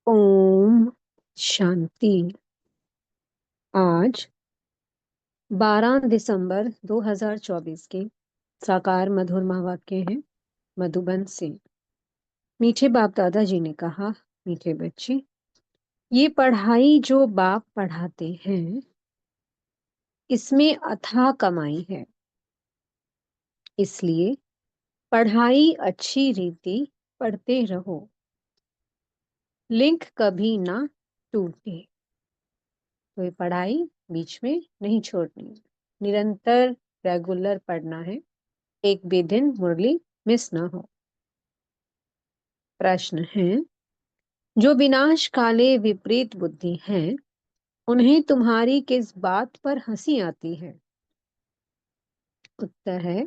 ओम शांति। आज 12 दिसंबर 2024 के साकार मधुर महावाक्य हैं मधुबन से। मीठे बाप दादाजी ने कहा, मीठे बच्चे, ये पढ़ाई जो बाप पढ़ाते हैं इसमें अथाह कमाई है। इसलिए पढ़ाई अच्छी रीति पढ़ते रहो, लिंक कभी ना टूटे। तो ये पढ़ाई बीच में नहीं छोड़नी, निरंतर रेगुलर पढ़ना है, एक भी दिन मुरली मिस ना हो। प्रश्न है, जो विनाश काले विपरीत बुद्धि हैं उन्हें तुम्हारी किस बात पर हंसी आती है? उत्तर है,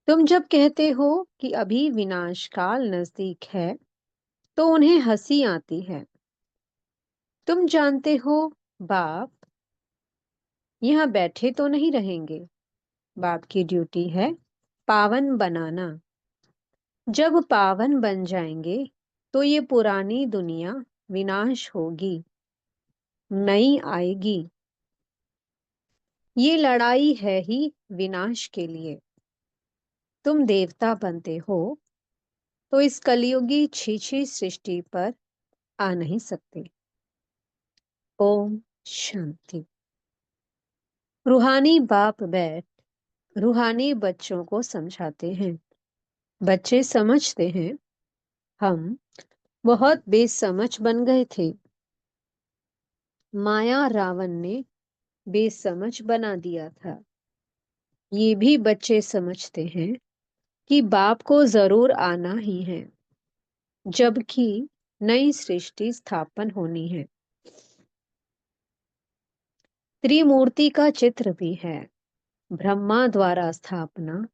तुम जब कहते हो कि अभी विनाश काल नजदीक है तो उन्हें हंसी आती है। तुम जानते हो बाप यहाँ बैठे तो नहीं रहेंगे। बाप की ड्यूटी है पावन बनाना। जब पावन बन जाएंगे तो ये पुरानी दुनिया विनाश होगी, नई आएगी। ये लड़ाई है ही विनाश के लिए। तुम देवता बनते हो तो इस कलयुगी छीछी सृष्टि पर आ नहीं सकते। ओम शांति। रूहानी बाप बैठ रूहानी बच्चों को समझाते हैं। बच्चे समझते हैं, हम बहुत बेसमझ बन गए थे। माया रावण ने बेसमझ बना दिया था। ये भी बच्चे समझते हैं कि बाप को जरूर आना ही है, जबकि नई सृष्टि स्थापन होनी है। त्रिमूर्ति का चित्र भी है, ब्रह्मा द्वारा स्थापना,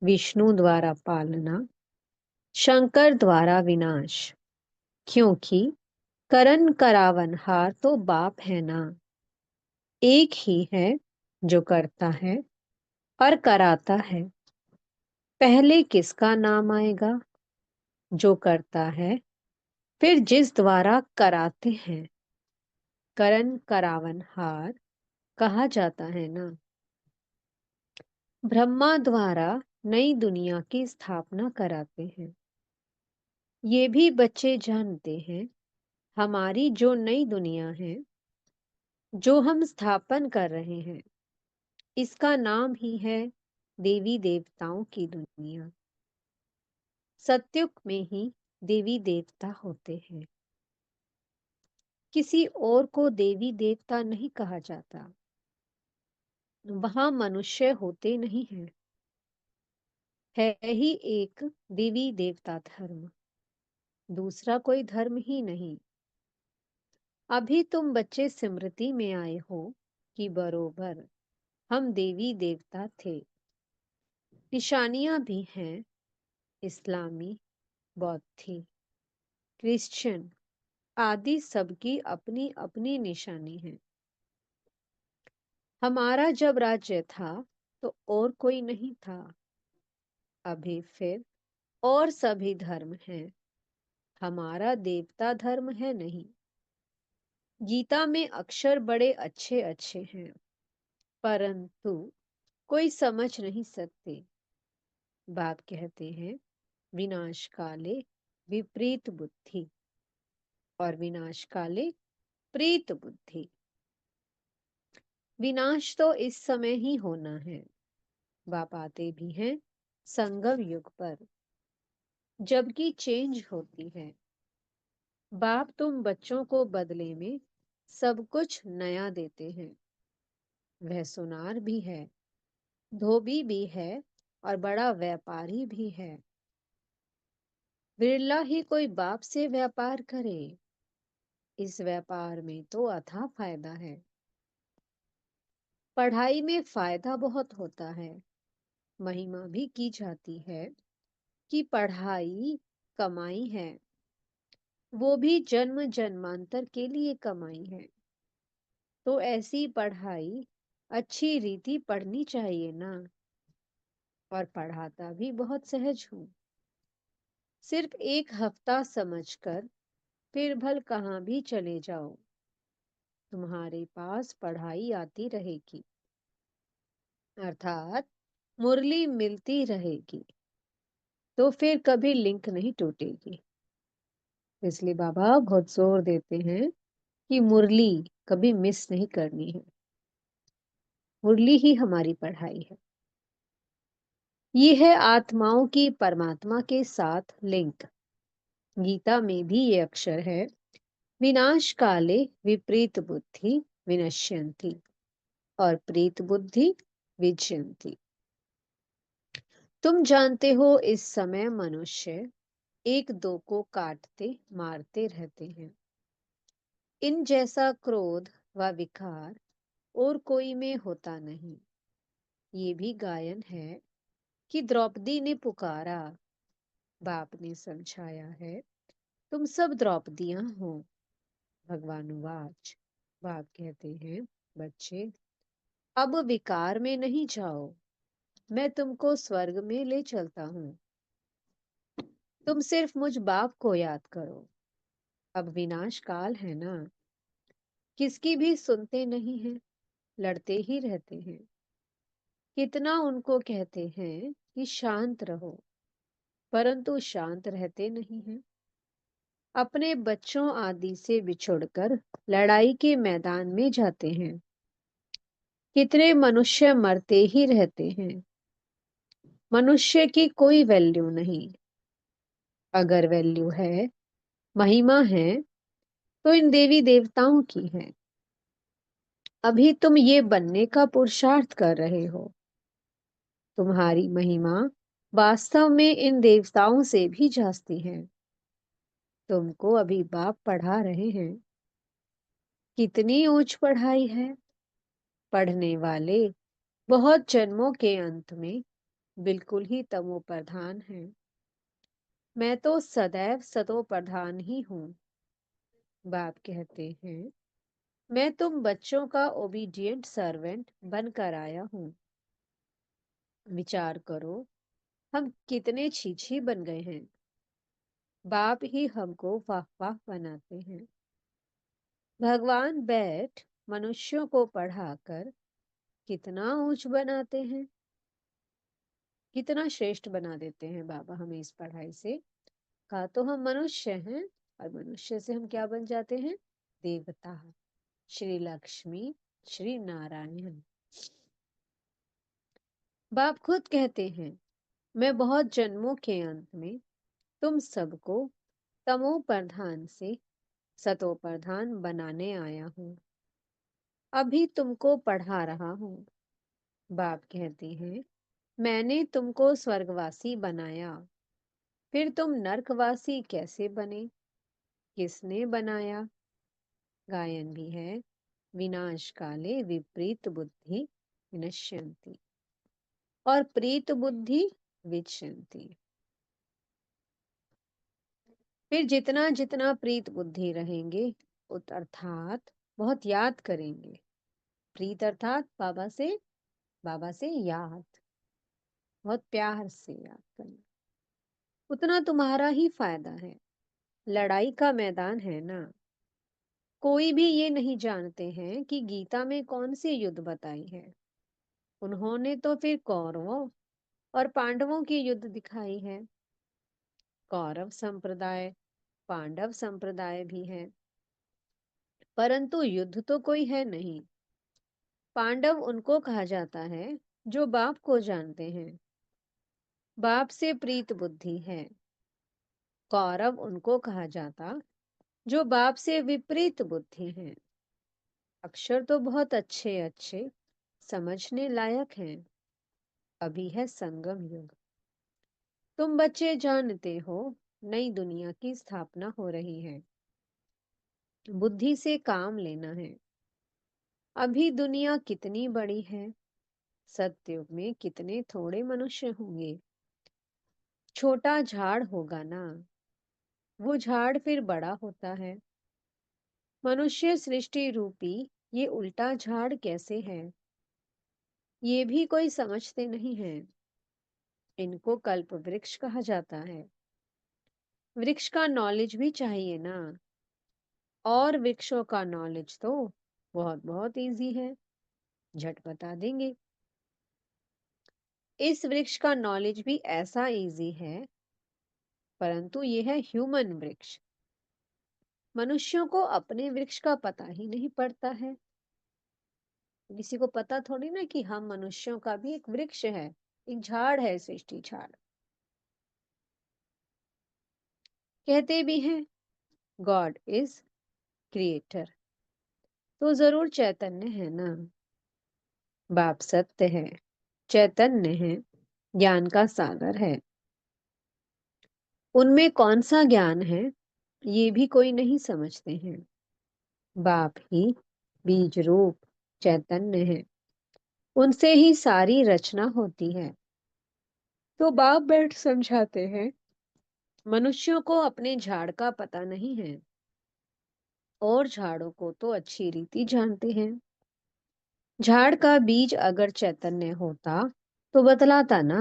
विष्णु द्वारा पालना, शंकर द्वारा विनाश। क्योंकि करन करावनहार तो बाप है ना, एक ही है जो करता है और कराता है। पहले किसका नाम आएगा? जो करता है, फिर जिस द्वारा कराते हैं करन करावनहार कहा जाता है ना। ब्रह्मा द्वारा नई दुनिया की स्थापना कराते हैं। ये भी बच्चे जानते हैं, हमारी जो नई दुनिया है जो हम स्थापन कर रहे हैं इसका नाम ही है देवी देवताओं की दुनिया। सत्युग में ही देवी देवता होते हैं, किसी और को देवी देवता नहीं कहा जाता। वहां मनुष्य होते नहीं हैं। है ही एक देवी देवता धर्म, दूसरा कोई धर्म ही नहीं। अभी तुम बच्चे स्मृति में आए हो कि बरोबर हम देवी देवता थे। निशानियां भी हैं, इस्लामी, बौद्धी, क्रिश्चियन आदि सबकी अपनी अपनी निशानी है। हमारा जब राज्य था तो और कोई नहीं था। अभी फिर और सभी धर्म हैं, हमारा देवता धर्म है नहीं। गीता में अक्षर बड़े अच्छे अच्छे हैं, परंतु कोई समझ नहीं सकते। बाप कहते हैं, विनाश काले विपरीत बुद्धि और विनाश काले प्रीत बुद्धि। विनाश तो इस समय ही होना है। बाप आते भी हैं संगम युग पर, जबकि चेंज होती है। बाप तुम बच्चों को बदले में सब कुछ नया देते हैं। वह सुनार भी है, धोबी भी है और बड़ा व्यापारी भी है। बिरला ही कोई बाप से व्यापार करे। इस व्यापार में तो अथाह फायदा है। पढ़ाई में फायदा बहुत होता है। महिमा भी की जाती है कि पढ़ाई कमाई है, वो भी जन्म जन्मांतर के लिए कमाई है। तो ऐसी पढ़ाई अच्छी रीति पढ़नी चाहिए ना। और पढ़ाता भी बहुत सहज हूँ। सिर्फ एक हफ्ता समझकर फिर भल कहाँ भी चले जाओ, तुम्हारे पास पढ़ाई आती रहेगी, अर्थात मुरली मिलती रहेगी, तो फिर कभी लिंक नहीं टूटेगी। इसलिए बाबा बहुत जोर देते हैं कि मुरली कभी मिस नहीं करनी है। मुरली ही हमारी पढ़ाई है। ये है आत्माओं की परमात्मा के साथ लिंक। गीता में भी ये अक्षर है, विनाश काले विपरीत बुद्धि विनश्यन्ति और प्रीत बुद्धि विजयन्ति। तुम जानते हो इस समय मनुष्य एक दो को काटते मारते रहते हैं। इन जैसा क्रोध व विकार और कोई में होता नहीं। ये भी गायन है कि द्रौपदी ने पुकारा, बाप ने समझाया है, तुम सब द्रौपदियां हो। भगवान वाच, बाप कहते हैं, बच्चे अब विकार में नहीं जाओ, मैं तुमको स्वर्ग में ले चलता हूँ। तुम सिर्फ मुझ बाप को याद करो। अब विनाश काल है ना, किसकी भी सुनते नहीं हैं, लड़ते ही रहते हैं। कितना उनको कहते हैं कि शांत रहो, परंतु शांत रहते नहीं हैं। अपने बच्चों आदि से बिछुड़कर लड़ाई के मैदान में जाते हैं। कितने मनुष्य मरते ही रहते हैं। मनुष्य की कोई वैल्यू नहीं। अगर वैल्यू है, महिमा है, तो इन देवी देवताओं की है। अभी तुम ये बनने का पुरुषार्थ कर रहे हो। तुम्हारी महिमा वास्तव में इन देवताओं से भी जास्ती है। तुमको अभी बाप पढ़ा रहे हैं। कितनी ऊंच पढ़ाई है। पढ़ने वाले बहुत जन्मों के अंत में बिल्कुल ही तमो प्रधान है। मैं तो सदैव सतो प्रधान ही हूँ। बाप कहते हैं, मैं तुम बच्चों का ओबीडिएंट सर्वेंट बनकर आया हूँ। विचार करो, हम कितने छीछी बन गए हैं। बाप ही हमको वाह वाह बनाते हैं। भगवान बैठ मनुष्यों को पढ़ाकर कितना ऊंच बनाते हैं, कितना श्रेष्ठ बना देते हैं बाबा हमें इस पढ़ाई से। कहा तो हम मनुष्य हैं, और मनुष्य से हम क्या बन जाते हैं, देवता। श्री लक्ष्मी, श्री नारायण। बाप खुद कहते हैं, मैं बहुत जन्मों के अंत में तुम सबको तमो प्रधान से सतो प्रधान बनाने आया हूँ। अभी तुमको पढ़ा रहा हूँ। बाप कहते हैं, मैंने तुमको स्वर्गवासी बनाया, फिर तुम नरकवासी कैसे बने, किसने बनाया। गायन भी है, विनाश काले विपरीत बुद्धि विनश्यन्ति और प्रीत बुद्धि विचरन्ति। फिर जितना जितना प्रीत बुद्धि रहेंगे, अर्थात बहुत याद करेंगे। प्रीत अर्थात बाबा से याद, बहुत प्यार से याद करना, उतना तुम्हारा ही फायदा है। लड़ाई का मैदान है ना। कोई भी ये नहीं जानते हैं कि गीता में कौन सी युद्ध बताई है। उन्होंने तो फिर कौरवों और पांडवों की युद्ध दिखाई है। कौरव संप्रदाय, पांडव संप्रदाय भी है, परंतु युद्ध तो कोई है नहीं। पांडव उनको कहा जाता है जो बाप को जानते हैं, बाप से प्रीत बुद्धि है। कौरव उनको कहा जाता जो बाप से विपरीत बुद्धि हैं। अक्षर तो बहुत अच्छे अच्छे, समझने लायक हैं। अभी है संगम युग। तुम बच्चे जानते हो, नई दुनिया की स्थापना हो रही है। बुद्धि से काम लेना है। अभी दुनिया कितनी बड़ी है। सतयुग में कितने थोड़े मनुष्य होंगे। छोटा झाड़ होगा ना, वो झाड़ फिर बड़ा होता है। मनुष्य सृष्टि रूपी ये उल्टा झाड़ कैसे है, ये भी कोई समझते नहीं है। इनको कल्प वृक्ष कहा जाता है। वृक्ष का नॉलेज भी चाहिए ना। और वृक्षों का नॉलेज तो बहुत बहुत इजी है, झट बता देंगे। इस वृक्ष का नॉलेज भी ऐसा इजी है, परंतु ये है ह्यूमन वृक्ष। मनुष्यों को अपने वृक्ष का पता ही नहीं पड़ता है। किसी को पता थोड़ी ना कि हम मनुष्यों का भी एक वृक्ष है, एक झाड़ है, सृष्टि झाड़। कहते भी हैं गॉड इज क्रिएटर, तो जरूर चैतन्य है ना। बाप सत्य है, चैतन्य है, ज्ञान का सागर है। उनमें कौन सा ज्ञान है, ये भी कोई नहीं समझते हैं। बाप ही बीज रूप चैतन्य है, उनसे ही सारी रचना होती है। तो बाप बैठ समझाते हैं, मनुष्यों को अपने झाड़ का पता नहीं है, और झाड़ों को तो अच्छी रीति जानते हैं। झाड़ का बीज अगर चैतन्य होता तो बतलाता ना,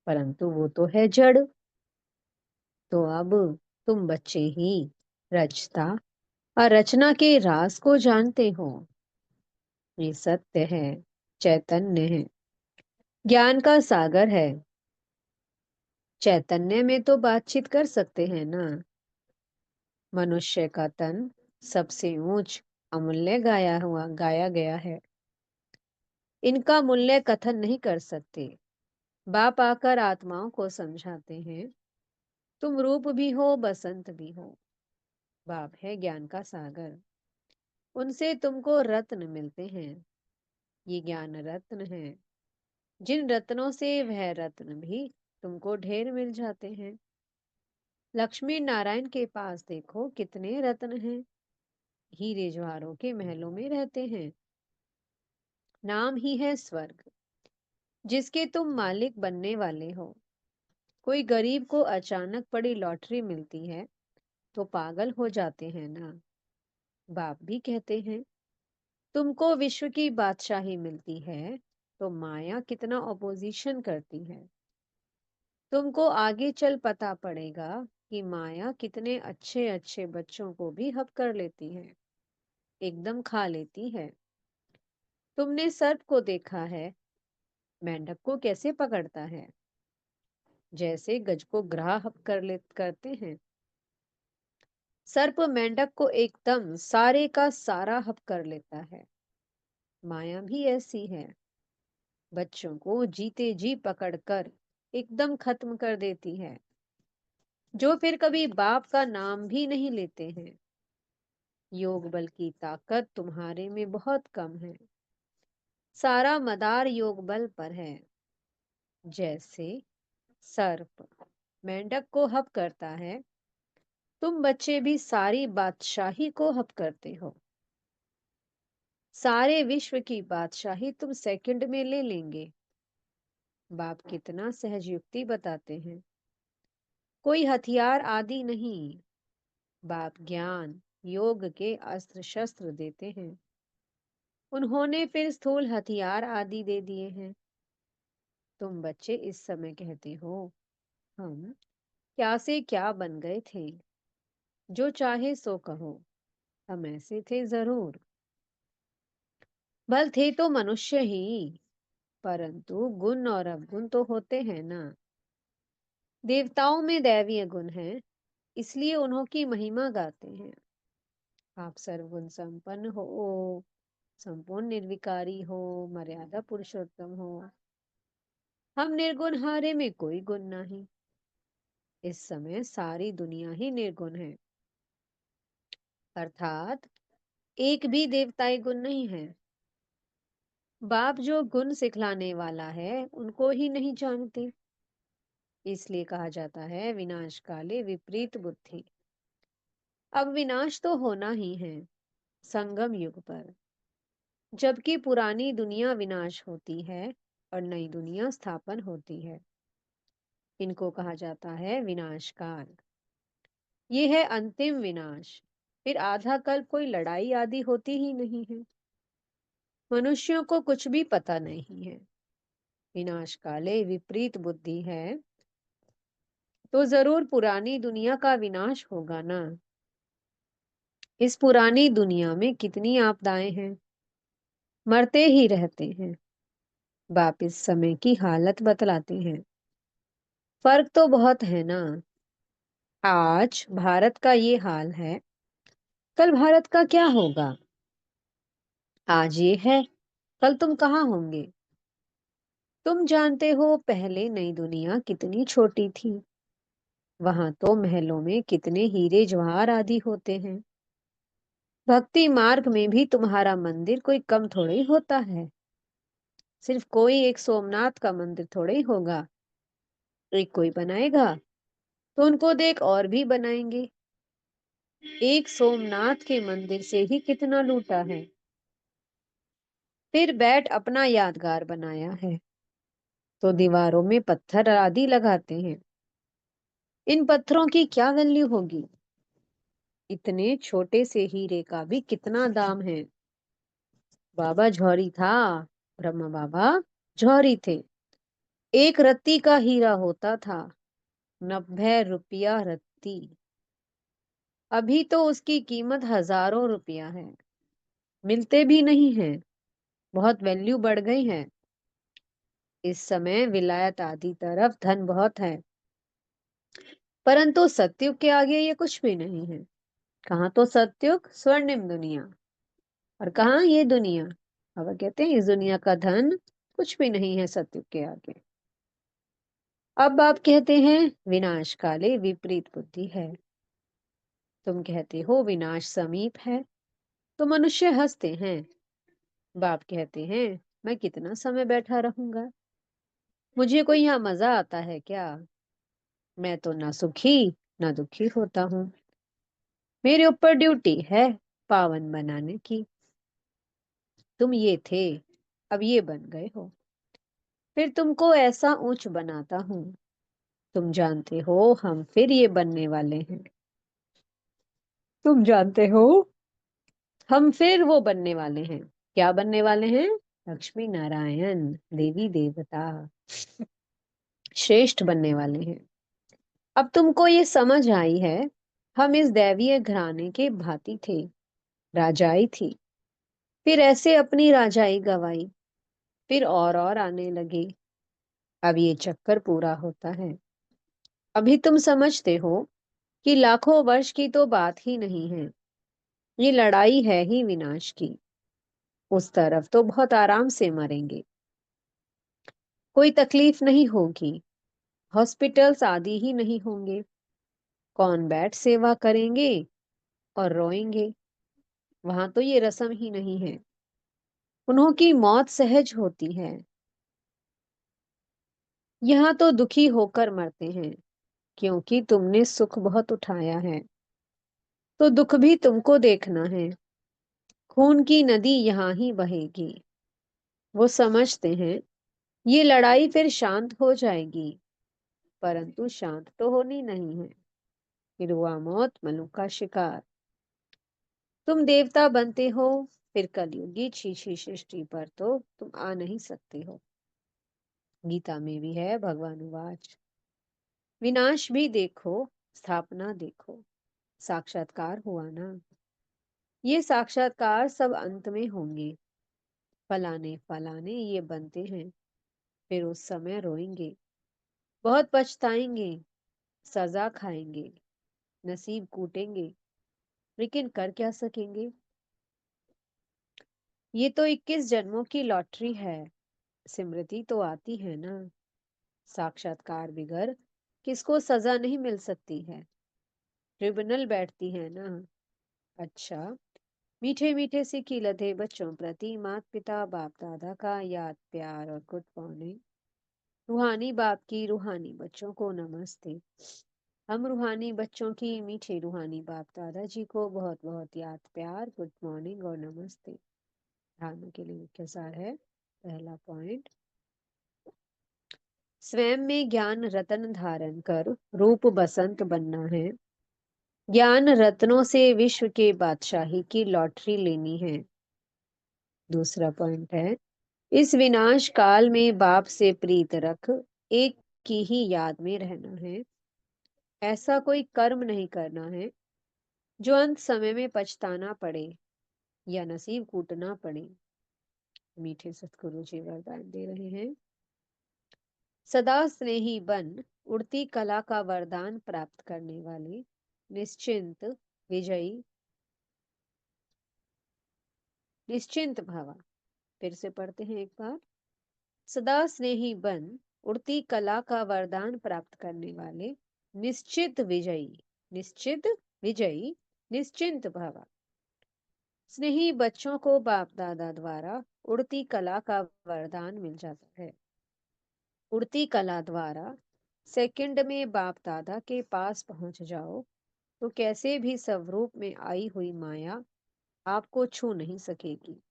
परंतु वो तो है जड़। तो अब तुम बच्चे ही रचता और रचना के राज को जानते हो। ये सत्य है, चैतन्य है, ज्ञान का सागर है। चैतन्य में तो बातचीत कर सकते हैं ना। मनुष्य का तन सबसे ऊंच अमूल्य गाया गया है। इनका मूल्य कथन नहीं कर सकते। बाप आकर आत्माओं को समझाते हैं, तुम रूप भी हो, बसंत भी हो। बाप है ज्ञान का सागर, उनसे तुमको रत्न मिलते हैं। ये ज्ञान रत्न है, जिन रत्नों से वह रत्न भी तुमको ढेर मिल जाते हैं। लक्ष्मी नारायण के पास देखो कितने रत्न हैं, हीरे जवाहरों के महलों में रहते हैं। नाम ही है स्वर्ग, जिसके तुम मालिक बनने वाले हो। कोई गरीब को अचानक पड़ी लॉटरी मिलती है तो पागल हो जाते हैं ना। बाप भी कहते हैं, तुमको विश्व की बादशाही मिलती है तो माया कितना ऑपोजिशन करती है। तुमको आगे चल पता पड़ेगा कि माया कितने अच्छे अच्छे बच्चों को भी हब कर लेती है, एकदम खा लेती है। तुमने सर्प को देखा है, मेंढक को कैसे पकड़ता है, जैसे गज को ग्राह हब करते हैं। सर्प मेंढक को एकदम सारे का सारा हब कर लेता है। माया भी ऐसी है, बच्चों को जीते जी पकड़कर एकदम खत्म कर देती है, जो फिर कभी बाप का नाम भी नहीं लेते हैं। योग बल की ताकत तुम्हारे में बहुत कम है, सारा मदार योग बल पर है। जैसे सर्प मेंढक को हब करता है, तुम बच्चे भी सारी बादशाही को हब करते हो। सारे विश्व की बादशाही तुम सेकंड में ले लेंगे। बाप कितना सहज युक्ति बताते हैं, कोई हथियार आदि नहीं। बाप ज्ञान योग के अस्त्र शस्त्र देते हैं, उन्होंने फिर स्थूल हथियार आदि दे दिए हैं। तुम बच्चे इस समय कहते हो, हम क्या से क्या बन गए थे। जो चाहे सो कहो, हम ऐसे थे जरूर। बल थे तो मनुष्य ही, परंतु गुण और अवगुण तो होते हैं ना। देवताओं में दैवीय गुण है, इसलिए उन्हों की महिमा गाते हैं। आप सर्वगुण संपन्न हो, संपूर्ण निर्विकारी हो, मर्यादा पुरुषोत्तम हो। हम निर्गुण, हारे में कोई गुण नहीं। इस समय सारी दुनिया ही निर्गुण है, अर्थात एक भी देवताई गुण नहीं है। बाप जो गुण सिखलाने वाला है उनको ही नहीं जानते, इसलिए कहा जाता है विनाश काले विपरीत बुद्धि। अब विनाश तो होना ही है संगम युग पर, जबकि पुरानी दुनिया विनाश होती है और नई दुनिया स्थापन होती है। इनको कहा जाता है विनाश काल। ये है अंतिम विनाश, फिर आधा कल्प कोई लड़ाई आदि होती ही नहीं है। मनुष्यों को कुछ भी पता नहीं है। विनाश काले विपरीत बुद्धि है, तो जरूर पुरानी दुनिया का विनाश होगा ना। इस पुरानी दुनिया में कितनी आपदाएं हैं, मरते ही रहते हैं। बाप इस समय की हालत बतलाते हैं। फर्क तो बहुत है ना। आज भारत का ये हाल है, कल भारत का क्या होगा? आज ये है, कल तुम कहाँ होंगे? तुम जानते हो पहले नई दुनिया कितनी छोटी थी। वहां तो महलों में कितने हीरे जवाहर आदि होते हैं। भक्ति मार्ग में भी तुम्हारा मंदिर कोई कम थोड़े ही होता है। सिर्फ कोई एक सोमनाथ का मंदिर थोड़े ही होगा। एक कोई बनाएगा तो उनको देख और भी बनाएंगे। एक सोमनाथ के मंदिर से ही कितना लूटा है। फिर बैठ अपना यादगार बनाया है तो दीवारों में पत्थर आदि लगाते हैं। इन पत्थरों की क्या वैल्यू होगी? इतने छोटे से हीरे का भी कितना दाम है। बाबा जौहरी था, ब्रह्मा बाबा जौहरी थे। एक रत्ती का हीरा होता था 90 रुपया रत्ती। अभी तो उसकी कीमत हजारों रुपया है। मिलते भी नहीं है। बहुत वैल्यू बढ़ गई है। इस समय विलायत आदि तरफ धन बहुत है, परंतु सतयुग के आगे ये कुछ भी नहीं है। कहाँ तो सतयुग स्वर्णिम दुनिया, और कहाँ ये दुनिया। बाबा कहते हैं इस दुनिया का धन कुछ भी नहीं है सतयुग के आगे। अब आप कहते हैं विनाश काले विपरीत बुद्धि है। तुम कहते हो विनाश समीप है तो मनुष्य हंसते हैं। बाप कहते हैं मैं कितना समय बैठा रहूंगा, मुझे कोई यहाँ मजा आता है क्या? मैं तो ना सुखी ना दुखी होता हूँ। मेरे ऊपर ड्यूटी है पावन बनाने की। तुम ये थे, अब ये बन गए हो। फिर तुमको ऐसा ऊंच बनाता हूँ। तुम जानते हो हम फिर ये बनने वाले हैं। तुम जानते हो हम फिर वो बनने वाले हैं। क्या बनने वाले हैं? लक्ष्मी नारायण, देवी देवता, श्रेष्ठ बनने वाले हैं। अब तुमको ये समझ आई है। हम इस दैवीय घराने के भांति थे। राजाई थी, फिर ऐसे अपनी राजाई गवाई, फिर और आने लगे। अब ये चक्कर पूरा होता है। अभी तुम समझते हो कि लाखों वर्ष की तो बात ही नहीं है। ये लड़ाई है ही विनाश की। उस तरफ तो बहुत आराम से मरेंगे, कोई तकलीफ नहीं होगी। हॉस्पिटल्स आदि ही नहीं होंगे। कौन बैठ सेवा करेंगे और रोएंगे। वहां तो ये रस्म ही नहीं है। उन्हों की मौत सहज होती है। यहाँ तो दुखी होकर मरते हैं, क्योंकि तुमने सुख बहुत उठाया है। तो दुख भी तुमको देखना है। खून की नदी यहाँ ही बहेगी। वो समझते हैं ये लड़ाई फिर शांत हो जाएगी, परंतु शांत तो होनी नहीं है। फिर हुआ मौत मनु का शिकार। तुम देवता बनते हो, फिर कलयुगी छीछी सृष्टि पर तो तुम आ नहीं सकते हो। गीता में भी है भगवानुवाच, विनाश भी देखो स्थापना देखो। साक्षात्कार हुआ ना। ये साक्षात्कार सब अंत में होंगे। फलाने फलाने ये बनते हैं, फिर उस समय रोएंगे, बहुत पछताएंगे, सजा खाएंगे, नसीब कूटेंगे, लेकिन कर क्या सकेंगे? ये तो 21 जन्मों की लॉटरी है। स्मृति तो आती है ना। साक्षात्कार बिगर किसको सजा नहीं मिल सकती है। ट्रिब्यूनल बैठती है ना। अच्छा, मीठे मीठे से खिलते बच्चों प्रति माता पिता बाप दादा का याद प्यार और गुड मॉर्निंग। रूहानी बाप की रूहानी बच्चों को नमस्ते। हम रूहानी बच्चों की मीठे रूहानी बाप दादाजी को बहुत बहुत याद प्यार गुड मॉर्निंग और नमस्ते। ध्यान के लिए मुख्य सार है। पहला पॉइंट, स्वयं में ज्ञान रतन धारण कर रूप बसंत बनना है। ज्ञान रत्नों से विश्व के बादशाही की लॉटरी लेनी है। दूसरा पॉइंट है, इस विनाश काल में बाप से प्रीत रख एक की ही याद में रहना है। ऐसा कोई कर्म नहीं करना है जो अंत समय में पछताना पड़े या नसीब कूटना पड़े। मीठे सतगुरु जी वरदान दे रहे हैं। सदा स्नेही बन, उड़ती कला का वरदान प्राप्त करने वाले, निश्चिंत विजयी, निश्चिंत भवा। फिर से पढ़ते हैं एक बार। सदा स्नेही बन, उड़ती कला का वरदान प्राप्त करने वाले, निश्चित विजयी, निश्चित विजयी, निश्चिंत भवा। स्नेही बच्चों को बाप दादा द्वारा उड़ती कला का वरदान मिल जाता है। उड़ती कला द्वारा सेकंड में बाप दादा के पास पहुंच जाओ तो कैसे भी स्वरूप में आई हुई माया आपको छू नहीं सकेगी।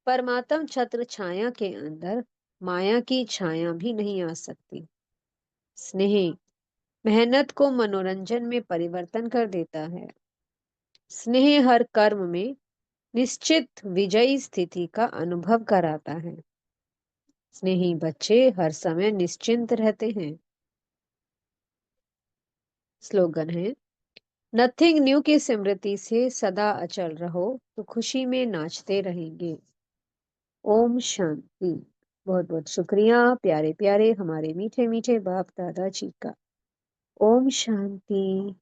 परमात्म छत्र छाया के अंदर माया की छाया भी नहीं आ सकती। स्नेह मेहनत को मनोरंजन में परिवर्तन कर देता है। स्नेह हर कर्म में निश्चित विजयी स्थिति का अनुभव कराता है। स्नेही बच्चे हर समय निश्चिंत रहते हैं। स्लोगन है, नथिंग न्यू की स्मृति से सदा अचल रहो तो खुशी में नाचते रहेंगे। ओम शांति। बहुत बहुत शुक्रिया प्यारे प्यारे हमारे मीठे मीठे बाप दादा जी का। ओम शांति।